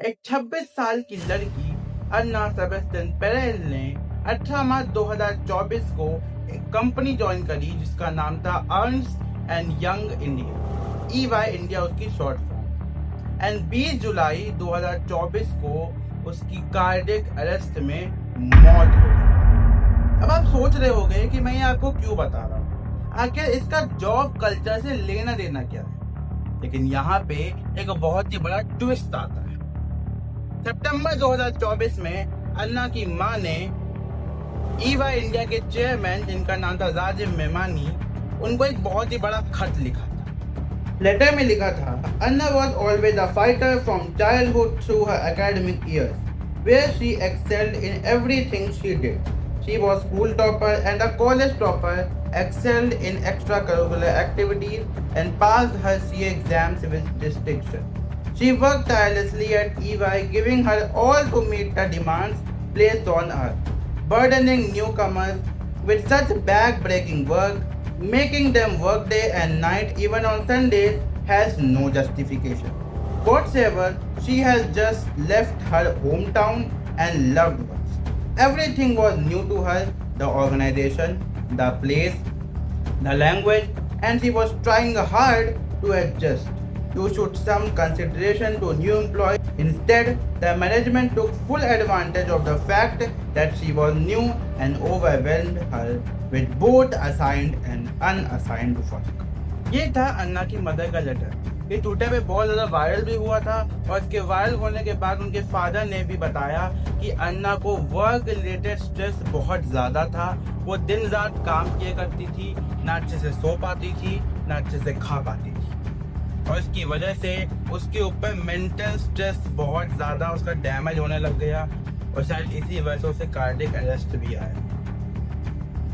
एक 26 साल की लड़की अन्ना सेबेस्टियन पेरेल ने 18 मार्च 2024 को एक कंपनी ज्वाइन करी जिसका नाम था Ernst and young India, EY India उसकी शॉर्ट फॉर्म। एंड 20 जुलाई 2024 को उसकी कार्डियक अरेस्ट में मौत हो गई। अब आप सोच रहे होंगे कि मैं ये आपको क्यों बता रहा हूँ, आखिर इसका जॉब कल्चर से लेना देना क्या है। लेकिन यहाँ पे एक बहुत ही बड़ा ट्विस्ट आता है। सितंबर 2024 में अन्ना की मां ने EY इंडिया के चेयरमैन जिनका नाम था राजीव मेमानी, उनको एक बहुत ही बड़ा खत लिखा था। लेटर में लिखा था, अन्ना was always a fighter from childhood through her academic years, where she excelled in everything she did. She was school topper and a college topper, excelled in extracurricular activities and passed her CA exams with distinction. She worked tirelessly at EY, giving her all to meet the demands placed on her, burdening newcomers with such back-breaking work, making them work day and night even on Sundays has no justification whatsoever. She has just left her hometown and loved ones. Everything was new to her, the organization, the place, the language, and she was trying hard to adjust. You showed some consideration to new employees. Instead, the management took full advantage of the fact that she was new and overwhelmed her with both assigned and unassigned work. ये था अन्ना की mother का letter. ये Twitter पे बहुत ज़्यादा viral भी हुआ था और इसके वायरल होने के बाद उनके फादर ने भी बताया कि अन्ना को वर्क रिलेटेड स्ट्रेस बहुत ज़्यादा था। वो दिन रात काम किया करती थी, ना अच्छे से सो पाती थी, ना अच्छे से खा पाती थी, और इसकी वजह से उसके ऊपर मेंटल स्ट्रेस बहुत ज़्यादा उसका डैमेज होने लग गया और शायद इसी वजह से उसे कार्डियक अरेस्ट भी आया।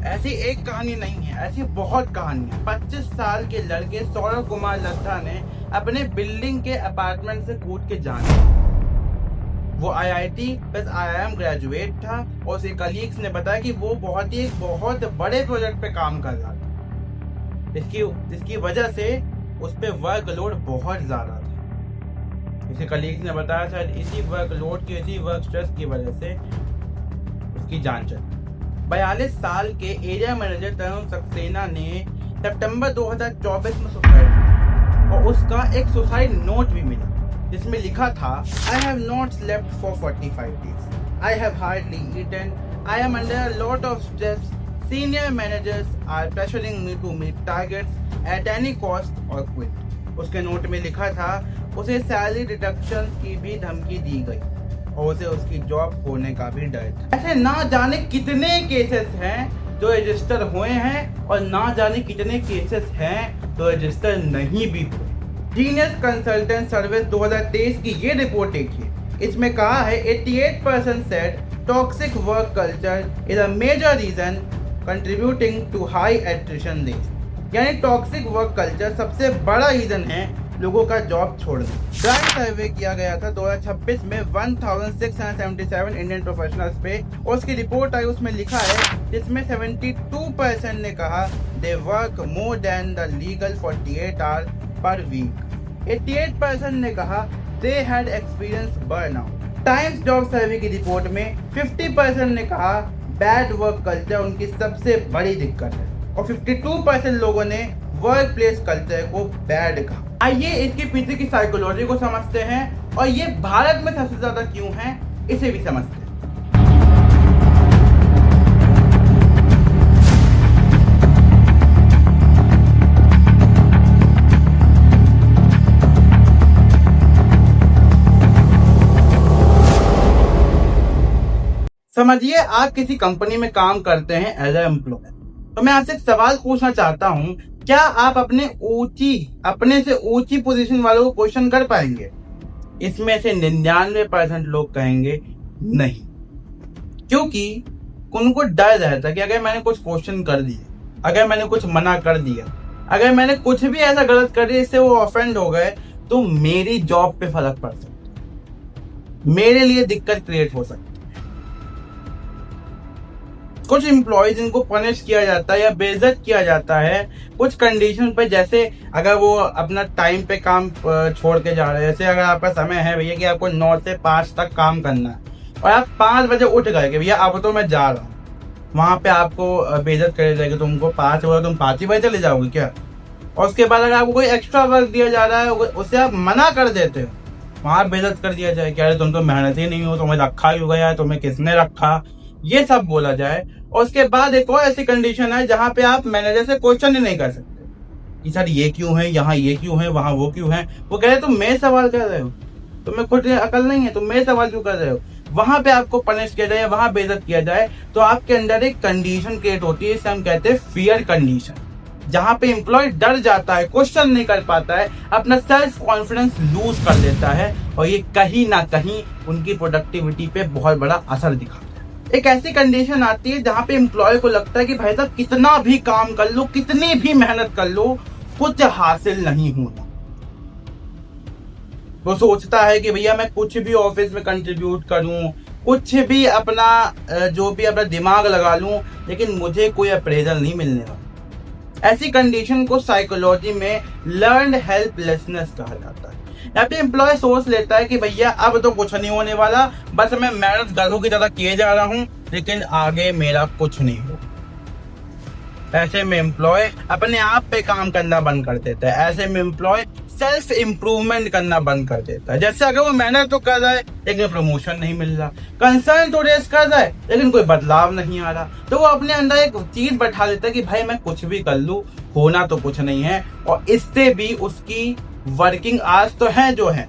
ऐसी एक कहानी नहीं है, ऐसी बहुत कहानियां। 25 साल के लड़के सौरभ कुमार लद्धा ने अपने बिल्डिंग के अपार्टमेंट से कूद के जान दिया। वो IIT प्लस IIM ग्रेजुएट था और उसके कलीग्स ने बताया कि वो बहुत बड़े प्रोजेक्ट पे काम कर रहा था, जिसकी वजह से उस पे वर्कलोड बहुत ज्यादा था। उसके कलीग्स ने बताया शायद इसी वर्क स्ट्रेस की वजह से उसकी जान चली। 42 साल के एरिया मैनेजर तरुण सक्सेना ने सितंबर 2024 में सुसाइड किया और उसका एक सुसाइड नोट भी मिला जिसमें लिखा था, I have not slept for 45 days. I have hardly eaten. I am under a lot of stress. Senior managers are pressuring me to meet targets at any cost or quit. उसके note में लिखा था उसे salary deduction की भी धमकी दी गई और उसे उसकी जॉब खोने का भी डर था। ऐसे ना जाने कितने केसेस हैं जो रजिस्टर हुए हैं और ना जाने कितने केसेस हैं जो रजिस्टर नहीं भी हुए। जीनियस कंसल्टेंट सर्विस 2023 की ये रिपोर्ट देखिए। इसमें कहा है 88% said toxic work culture is a major reason contributing to high attrition rate. यानी टॉक्सिक वर्क कल्चर सबसे बड़ा रीजन है लोगों का जॉब छोड़ना। ड्राइव सर्वे किया गया था 2026 में 1677 इंडियन प्रोफेशनल्स पे और उसकी रिपोर्ट आई, उसमें लिखा है जिसमें 72% ने कहा they work more than the legal 48 hour per week. 88% ने कहा they had experience burnout. Times job survey की रिपोर्ट में 50% ने कहा बैड वर्क कल्चर उनकी सबसे बड़ी दिक्कत है और 52% लोगों ने वर्क प्लेस कल्चर को बैड कहा। आइए इसके पीछे की साइकोलॉजी को समझते हैं और ये भारत में सबसे ज्यादा क्यों है इसे भी समझते हैं। समझिए आप किसी कंपनी में काम करते हैं एज ए एम्प्लॉय, तो मैं आपसे एक सवाल पूछना चाहता हूं, क्या आप अपने से ऊंची पोजीशन वालों को क्वेश्चन कर पाएंगे? इसमें से 99% लोग कहेंगे नहीं, क्योंकि उनको डर रहता है कि अगर मैंने कुछ क्वेश्चन कर दिया, अगर मैंने कुछ मना कर दिया, अगर मैंने कुछ भी ऐसा गलत कर दिया इससे वो ऑफेंड हो गए तो मेरी जॉब पे फर्क पड़ सकता है, मेरे लिए दिक्कत क्रिएट हो सकती है। कुछ एम्प्लॉयज इनको पनिश किया जाता है या बेइज्जत किया जाता है कुछ कंडीशन पे, जैसे अगर वो अपना टाइम पे काम छोड़ के जा रहे हैं। जैसे अगर आपका समय है भैया कि आपको 9 से 5 तक काम करना है और आप 5 बजे उठ गए कि भैया अब तो मैं जा रहा हूँ, वहां पे आपको बेइज्जत करे जाएगी। तुमको 5 बजे तुम 5 ही बजे चले जाओगे क्या? और उसके बाद अगर आपको कोई एक्स्ट्रा वर्क दिया जा रहा है उससे आप मना कर देते हो, वहां बेइज्जत कर दिया जाए कि अरे तुम तो मेहनत ही नहीं हो, तुम्हें रखा ही होगा यार, तुम्हें किसने रखा, ये सब बोला जाए। और उसके बाद एक और ऐसी कंडीशन है जहां पे आप मैनेजर से क्वेश्चन ही नहीं कर सकते कि सर ये क्यों है, यहाँ ये क्यों है, वहां वो क्यों है। वो कह रहे तुम मेरे सवाल कर रहे हो, तुम्हें खुद अकल नहीं है, तुम मेरे सवाल क्यों कर रहे हो। वहां पे आपको पनिश किया जाए, वहां बेइज्जत किया जाए, तो आपके अंदर एक कंडीशन क्रिएट होती है, इसे हम कहते हैं फियर कंडीशन, जहां पे एम्प्लॉय डर जाता है, क्वेश्चन नहीं कर पाता है, अपना सेल्फ कॉन्फिडेंस लूज कर देता है और ये कहीं ना कहीं उनकी प्रोडक्टिविटी पे बहुत बड़ा असर दिखाता है। एक ऐसी कंडीशन आती है जहां पे एम्प्लॉय को लगता है कि भाई साहब कितना भी काम कर लो, कितनी भी मेहनत कर लो, कुछ हासिल नहीं होना। वो सोचता है कि भैया मैं कुछ भी ऑफिस में कंट्रीब्यूट करूं, कुछ भी अपना जो भी अपना दिमाग लगा लूं, लेकिन मुझे कोई अप्रेजल नहीं मिलने वाला। ऐसी कंडीशन को साइकोलॉजी में लर्न्ड हेल्पलेसनेस कहा जाता है। यहाँ पे एम्प्लॉय सोच लेता है कि भैया अब तो कुछ नहीं होने वाला, बस मैं मेहनत गधों की तरह किए जा रहा हूं, लेकिन आगे मेरा कुछ नहीं हो। ऐसे में एम्प्लॉय अपने आप पे काम करना बंद कर देता है। ऐसे में एम्प्लॉय सेल्फ इम्प्रूवमेंट करना बंद कर देता है। जैसे अगर वो मेहनत तो कर रहा है लेकिन प्रमोशन नहीं मिल रहा, कंसर्न तो रेस कर रहा है लेकिन कोई बदलाव नहीं आ रहा, तो वो अपने अंदर एक चीज बैठा लेता है कि भाई मैं कुछ भी कर लूं, होना तो कुछ नहीं है। और इससे भी उसकी वर्किंग आवर्स तो है जो है,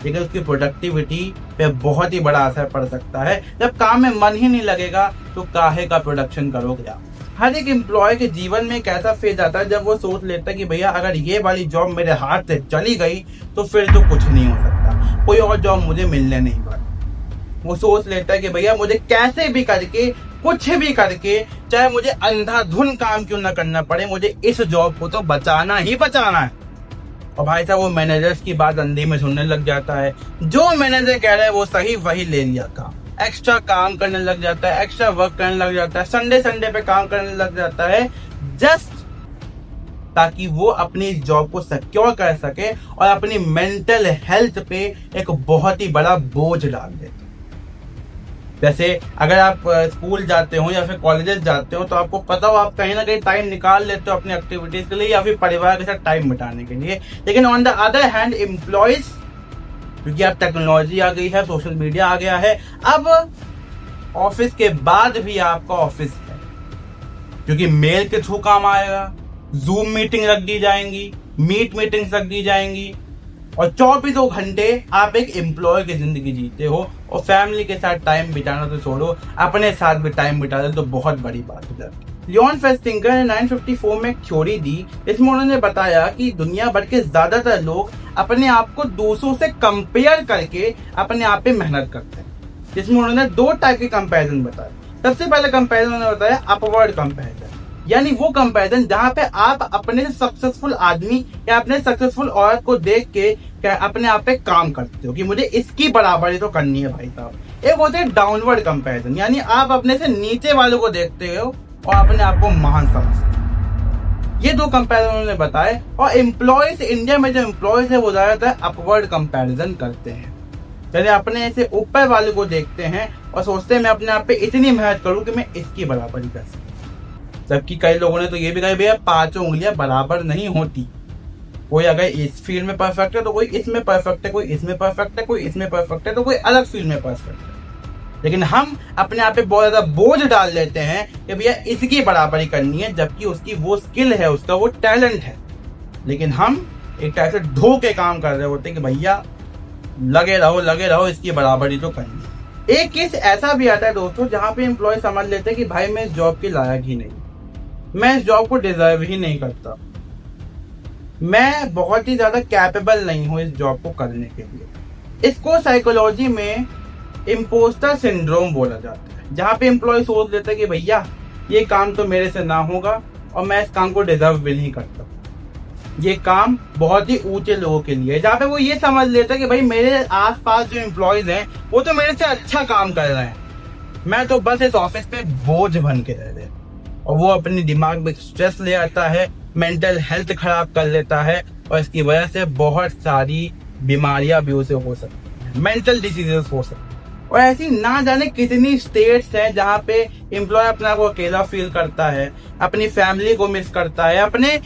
लेकिन उसकी प्रोडक्टिविटी पे बहुत ही बड़ा असर पड़ सकता है। जब काम में मन ही नहीं लगेगा तो काहे का प्रोडक्शन करोगे आप। हर एक एम्प्लॉय के जीवन में एक ऐसा फेज आता है जब वो सोच लेता है कि भैया अगर ये वाली जॉब मेरे हाथ से चली गई तो फिर तो कुछ नहीं हो सकता, कोई और जॉब मुझे मिलने नहीं पाती। वो सोच लेता है कि भैया मुझे कैसे भी करके, कुछ भी करके, चाहे मुझे अंधाधुन काम क्यों ना करना पड़े, मुझे इस जॉब को तो बचाना ही बचाना है। और भाई साहब वो मैनेजर्स की बात अंधी में सुनने लग जाता है, जो मैनेजर कह रहा है वो सही वही ले लिया काम, एक्स्ट्रा काम करने लग जाता है, एक्स्ट्रा वर्क करने लग जाता है, संडे पे काम करने लग जाता है, जस्ट ताकि वो अपनी जॉब को सिक्योर कर सके और अपनी मेंटल हेल्थ पे एक बहुत ही बड़ा बोझ डाल दे। जैसे अगर आप स्कूल जाते हो या फिर कॉलेजेस जाते हो तो आपको पता हो आप कहीं ना कहीं टाइम निकाल लेते हो अपनी एक्टिविटीज के लिए या फिर परिवार के साथ टाइम बिताने के लिए, लेकिन on the other hand employees, क्योंकि अब टेक्नोलॉजी आ गई है, सोशल मीडिया आ गया है, अब ऑफिस के बाद भी आपका ऑफिस है, क्योंकि मेल के थ्रू काम आएगा, जूम मीटिंग रख दी जाएंगी, मीट मीटिंग्स रख दी जाएंगी, और 24 घंटे आप एक एम्प्लॉय की जिंदगी जीते हो। और फैमिली के साथ टाइम बिताना तो छोड़ो, अपने साथ भी टाइम बिता दो तो बहुत बड़ी बात हो जाती है। लियोन फेस्टिंगर ने 954 में एक थ्योरी दी, इसमें उन्होंने बताया कि दुनिया भर के ज्यादातर लोग अपने आप को दूसरों से कंपेयर करके अपने आप पे मेहनत करते हैं, जिसमें उन्होंने 2 टाइप के कंपैरिजन बताए। सबसे पहले कंपैरिजन उन्होंने बताया अपवर्ड कंपैरिजन, यानी वो कंपैरिजन जहां पे आप अपने सक्सेसफुल आदमी या अपने सक्सेसफुल औरत को देख के क्या अपने आप पे काम करते हो कि मुझे इसकी बराबरी तो करनी है भाई साहब। एक होते हैं डाउनवर्ड कंपैरिजन, यानी आप अपने से नीचे वालों को देखते हो और अपने आप को महान समझते हो। ये 2 कंपैरिजन उन्होंने बताए। और एम्प्लॉयज, इंडिया में जो एम्प्लॉयज है वो ज्यादातर अपवर्ड कंपैरिजन करते हैं, यानी अपने से ऊपर वाले को देखते हैं और सोचते हैं मैं अपने आप पे इतनी मेहनत करूं कि मैं इसकी बराबरी कर सकूं। जबकि कई लोगों ने तो ये भी कहा भैया 5 उंगलियां बराबर नहीं होती, कोई अगर इस फील्ड में परफेक्ट है तो कोई इसमें परफेक्ट है, कोई इसमें परफेक्ट है, कोई इसमें परफेक्ट है, तो कोई अलग फील्ड में परफेक्ट है। लेकिन हम अपने आप पे बहुत ज्यादा बोझ डाल देते हैं कि भैया इसकी बराबरी करनी है, जबकि उसकी वो स्किल है, उसका वो टैलेंट है, लेकिन हम एक टाइप से ढो के काम कर रहे होते हैं कि भैया लगे रहो इसकी बराबरी तो करनी है। एक केस ऐसा भी आता है दोस्तों जहां पे एम्प्लॉय समझ लेते हैं कि भाई मैं इस जॉब के लायक ही नहीं, मैं इस जॉब को डिजर्व ही नहीं करता, मैं बहुत ही ज्यादा कैपेबल नहीं हूं इस जॉब को करने के लिए। इसको साइकोलॉजी में इम्पोस्टर सिंड्रोम बोला जाता है, जहां पे एम्प्लॉय सोच लेता है कि भैया ये काम तो मेरे से ना होगा और मैं इस काम को डिजर्व भी नहीं करता, ये काम बहुत ही ऊंचे लोगों के लिए है। जहां पे वो ये समझ लेता है कि भाई मेरे आसपास जो एम्प्लॉयज हैं वो तो मेरे से अच्छा काम कर रहे हैं, मैं तो बस इस ऑफिस पे बोझ बन के रह गया। और वो अपनी दिमाग में स्ट्रेस ले आता है, मेंटल हेल्थ खराब कर लेता है, और इसकी वजह से बहुत सारी बीमारियां भी उसे हो सकती हैं, मेंटल डिसीजेस हो सकती हैं। और ऐसी ना जाने कितनी स्टेट्स हैं जहाँ पे एम्प्लॉय अपना को अकेला फील करता है, अपनी फैमिली को मिस करता है, अपने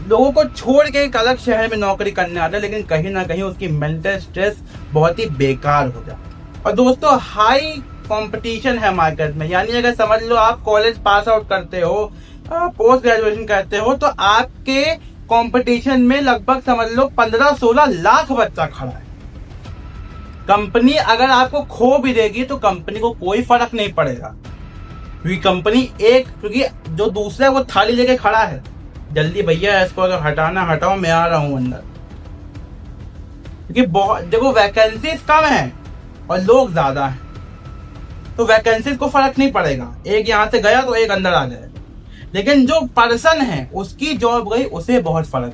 लोगों को छोड़ के एक अलग शहर में नौकरी करने आता है, लेकिन कहीं ना कहीं उसकी मेंटल स्ट्रेस बहुत ही बेकार हो जाता है। और दोस्तों, हाई कंपटीशन है मार्केट में, यानी अगर समझ लो आप कॉलेज पास आउट करते हो, पोस्ट ग्रेजुएशन करते हो, तो आपके कंपटीशन में लगभग समझ लो 15-16 लाख बच्चा खड़ा है। कंपनी अगर आपको खो भी देगी तो कंपनी को कोई फर्क नहीं पड़ेगा, क्योंकि जो दूसरा वो थाली लेके खड़ा है, जल्दी भैया इसको अगर हटाना हटाओ, मैं आ रहा हूं अंदर। क्योंकि बहुत देखो, वैकेंसीज कम है और लोग ज्यादा हैं, तो वैकेंसीज को फर्क नहीं पड़ेगा, एक यहां से गया तो एक अंदर आ जाए। लेकिन जो पर्सन है उसकी जॉब गई, उसे बहुत फर्क।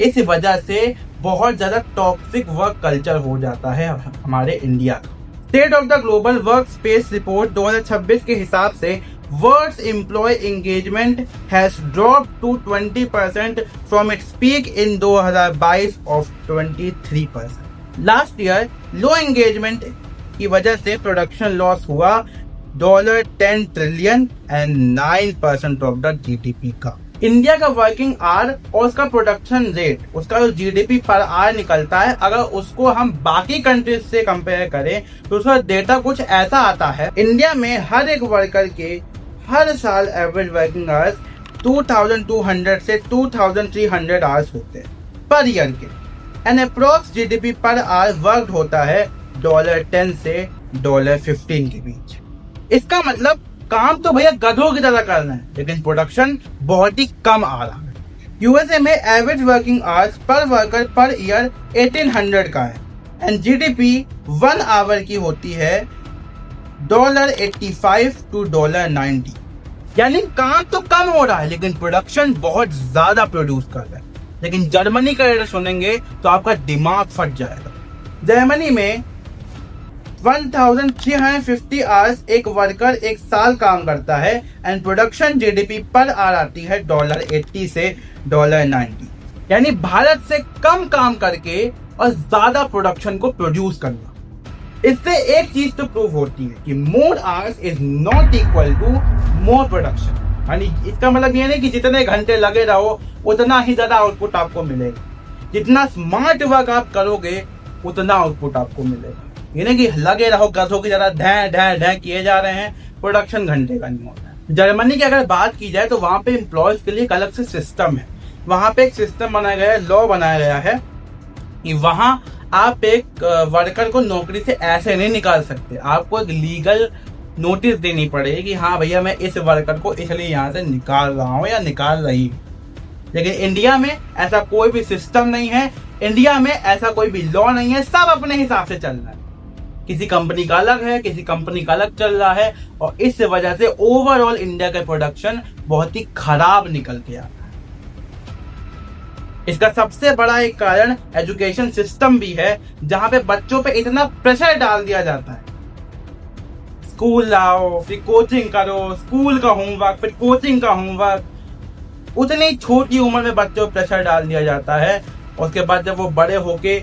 इस वजह से बहुत ज्यादा टॉक्सिक वर्क कल्चर हो जाता है हमारे इंडिया का। State of the global work space report 2026 के हिसाब से world employ engagement has dropped to 20% from its peak in 2022 of 23%। Last year low engagement की वजह से प्रोडक्शन लॉस हुआ $10 trillion and 9% of the GDP का। इंडिया का वर्किंग आवर और उसका प्रोडक्शन रेट, उसका जो जीडीपी पर आवर निकलता है, अगर उसको हम बाकी कंट्रीज से कंपेयर करें तो उसका डेटा कुछ ऐसा आता है। इंडिया में हर एक वर्कर के हर साल एवरेज वर्किंग आवर्स 2200 से 2300 आवर्स होते हैं पर ईयर के। And approx GDP per hour worked होता है $10 से $15 के बीच। इसका मतलब काम तो भैया गधों की तरह करना है, लेकिन प्रोडक्शन बहुत ही कम आ रहा है। यूएसए में average working hours per worker per year 1800 का है एंड जीडीपी 1 आवर की होती है $85 to $90। यानी काम तो कम हो रहा है लेकिन प्रोडक्शन बहुत ज्यादा प्रोड्यूस कर रहा है। लेकिन जर्मनी का रेट सुनेंगे तो आपका दिमाग फट जाएगा। जर्मनी में 1350 आवर्स एक वर्कर एक साल काम करता है and production GDP per hour आती है $80 से $90। यानी भारत से कम काम करके और ज्यादा प्रोडक्शन को प्रोड्यूस करना। इससे एक चीज तो प्रूव होती है कि more hours is not equal to more production. यानी इसका मतलब ये नहीं कि जितने घंटे लगे रहो उतना ही ज्यादा आउटपुट आपको मिलेगा, जितना स्मार्ट वर्क आप करोगे उतना आउटपुट आपको मिलेगा। ये नहीं कि लगे रहो गधों की तरह ढै ढै ढै किए जा रहे हैं, प्रोडक्शन घंटे का नहीं होता है। जर्मनी की अगर बात की जाए तो वहां पे एम्प्लॉयज के लिए एक अलग से सिस्टम है। वहां पे एक सिस्टम बनाया गया है, लॉ बनाया गया है कि वहां आप एक वर्कर को नौकरी से ऐसे नहीं निकाल सकते, आपको एक लीगल नोटिस देनी पड़ेगी कि हाँ भैया मैं इस वर्कर को इसलिए यहाँ से निकाल रहा हूँ या निकाल रही हूँ। लेकिन इंडिया में ऐसा कोई भी सिस्टम नहीं है, इंडिया में ऐसा कोई भी लॉ नहीं है, सब अपने हिसाब से चल रहा है। किसी कंपनी का अलग है, किसी कंपनी का अलग चल रहा है, और इस वजह से ओवरऑल इंडिया का प्रोडक्शन बहुत ही खराब निकल के आता है। इसका सबसे बड़ा एक कारण एजुकेशन सिस्टम भी है, जहां पे बच्चों पे इतना प्रेशर डाल दिया जाता है, स्कूल लाओ फिर कोचिंग करो, स्कूल का होमवर्क फिर कोचिंग का होमवर्क। उतनी छोटी उम्र में बच्चों पर प्रेशर डाल दिया जाता है, और उसके बाद जब वो बड़े होके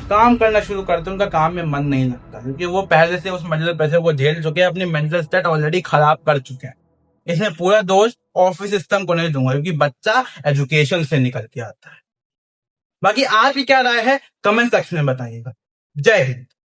काम करना शुरू करते हैं उनका काम में मन नहीं लगता, क्योंकि वो पहले से उस मेंटल प्रेशर को झेल चुके हैं, अपनी मेंटल स्टेट ऑलरेडी खराब कर चुके हैं। इसमें पूरा दोष ऑफिस सिस्टम को नहीं दूंगा, क्योंकि बच्चा एजुकेशन से निकल के आता है। बाकी आपकी क्या राय है कमेंट सेक्शन में बताइएगा। जय हिंद।